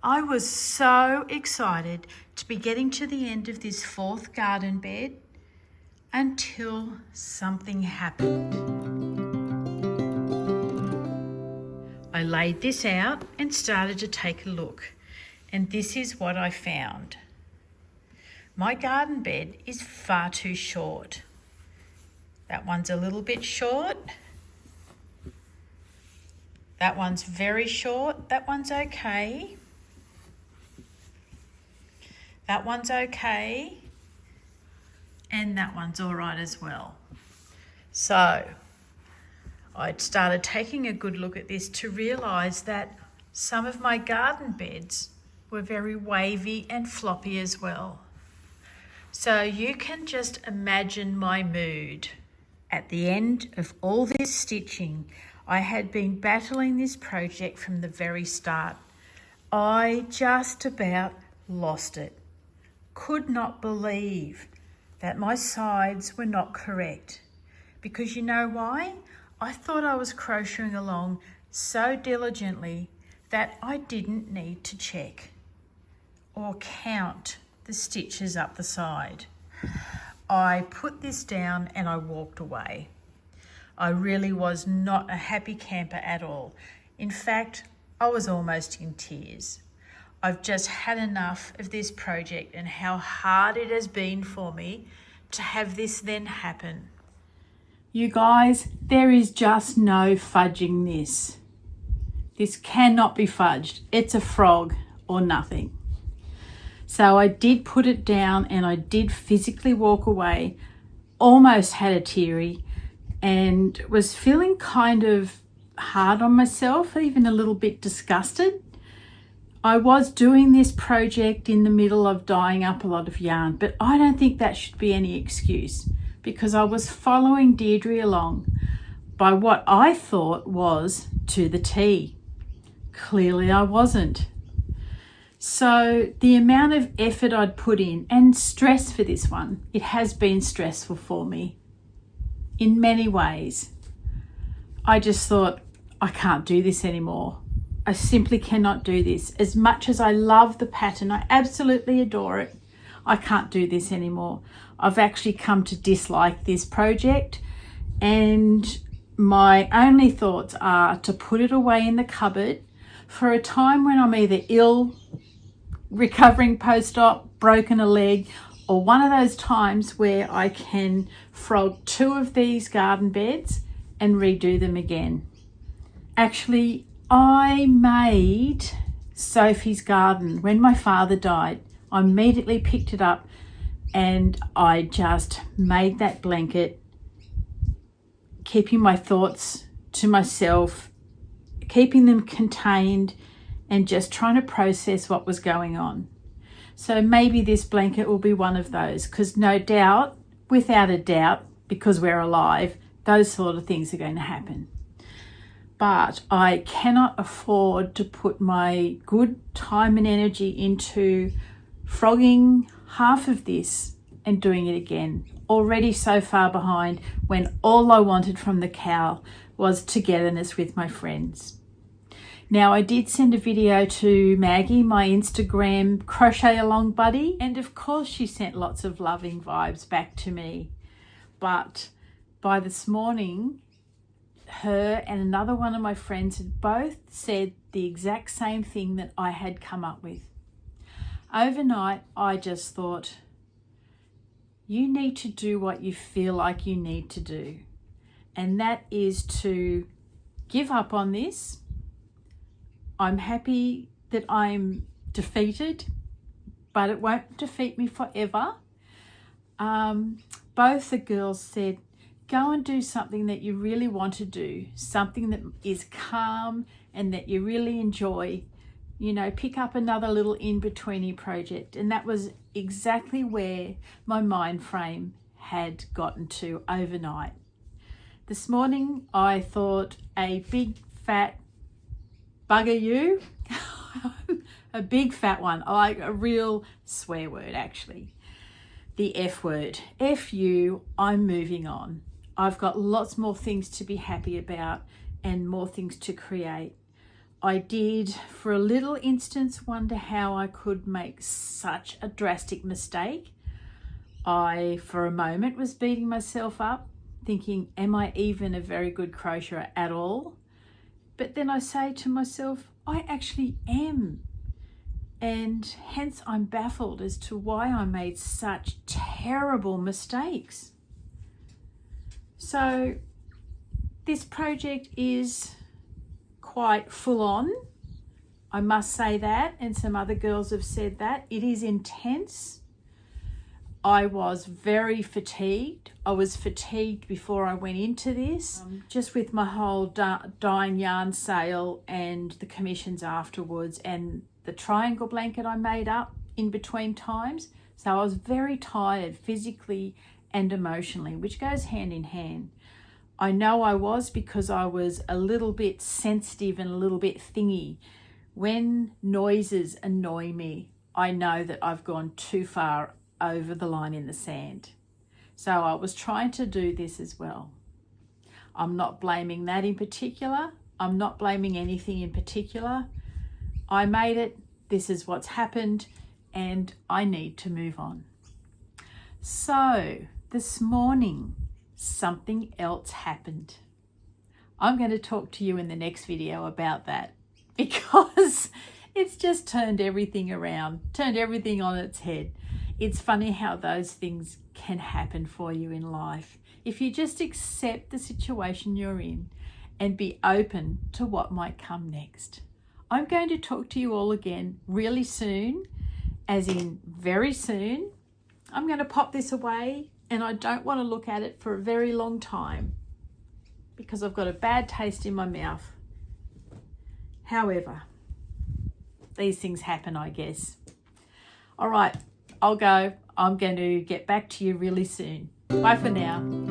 I was so excited to be getting to the end of this 4th garden bed until something happened. I laid this out and started to take a look, and this is what I found. My garden bed is far too short. That one's a little bit short. That one's very short. That one's okay. That one's okay. And that one's all right as well. So I started taking a good look at this to realise that some of my garden beds were very wavy and floppy as well. So you can just imagine my mood. At the end of all this stitching, I had been battling this project from the very start. I just about lost it. Could not believe that my sides were not correct. Because you know why? I thought I was crocheting along so diligently that I didn't need to check or count the stitches up the side. I put this down and I walked away. I really was not a happy camper at all. In fact, I was almost in tears. I've just had enough of this project and how hard it has been for me to have this then happen. You guys, there is just no fudging this. This cannot be fudged. It's a frog or nothing. So I did put it down and I did physically walk away, almost had a teary, and was feeling kind of hard on myself, even a little bit disgusted. I was doing this project in the middle of dyeing up a lot of yarn, but I don't think that should be any excuse because I was following Deirdre along by what I thought was to the T. Clearly I wasn't. So the amount of effort I'd put in and stress for this one, it has been stressful for me in many ways. I just thought, I can't do this anymore. I simply cannot do this. As much as I love the pattern, I absolutely adore it, I can't do this anymore. I've actually come to dislike this project, and my only thoughts are to put it away in the cupboard for a time when I'm either ill, recovering post-op, broken a leg, or one of those times where I can frog 2 of these garden beds and redo them again. Actually, I made Sophie's garden when my father died. I immediately picked it up and I just made that blanket, keeping my thoughts to myself, keeping them contained, and just trying to process what was going on. So maybe this blanket will be one of those, because no doubt, without a doubt, because we're alive, those sort of things are going to happen. But I cannot afford to put my good time and energy into frogging half of this and doing it again. Already so far behind when all I wanted from the cow was togetherness with my friends. Now, I did send a video to Maggie, my Instagram crochet along buddy, and of course she sent lots of loving vibes back to me. But by this morning, her and another one of my friends had both said the exact same thing that I had come up with. Overnight, I just thought, you need to do what you feel like you need to do. And that is to give up on this. I'm happy that I'm defeated, but it won't defeat me forever. Both the girls said, go and do something that you really want to do, something that is calm and that you really enjoy. You know, pick up another little in-betweeny project. And that was exactly where my mind frame had gotten to overnight. This morning, I thought a big fat bugger you, a big fat one, like a real swear word actually. The F word, F you, I'm moving on. I've got lots more things to be happy about and more things to create. I did for a little instance wonder how I could make such a drastic mistake. I, for a moment, was beating myself up, thinking, am I even a very good crocheter at all? But then I say to myself, I actually am. And hence I'm baffled as to why I made such terrible mistakes. So this project is quite full on. I must say that, and some other girls have said that. It is intense. I was very fatigued. I was fatigued before I went into this, just with my whole dyeing yarn sale and the commissions afterwards and the triangle blanket I made up in between times. So I was very tired physically and emotionally, which goes hand in hand. I know I was because I was a little bit sensitive and a little bit thingy. When noises annoy me, I know that I've gone too far over the line in the sand. So I was trying to do this as well. I'm not blaming that in particular. I'm not blaming anything in particular. I made it. This is what's happened, and I need to move on. So this morning, something else happened. I'm going to talk to you in the next video about that, because it's just turned everything around, turned everything on its head. It's funny how those things can happen for you in life if you just accept the situation you're in and be open to what might come next. I'm going to talk to you all again really soon, as in very soon. I'm going to pop this away, and I don't want to look at it for a very long time because I've got a bad taste in my mouth. However, these things happen, I guess. All right, I'll go. I'm going to get back to you really soon. Bye for now.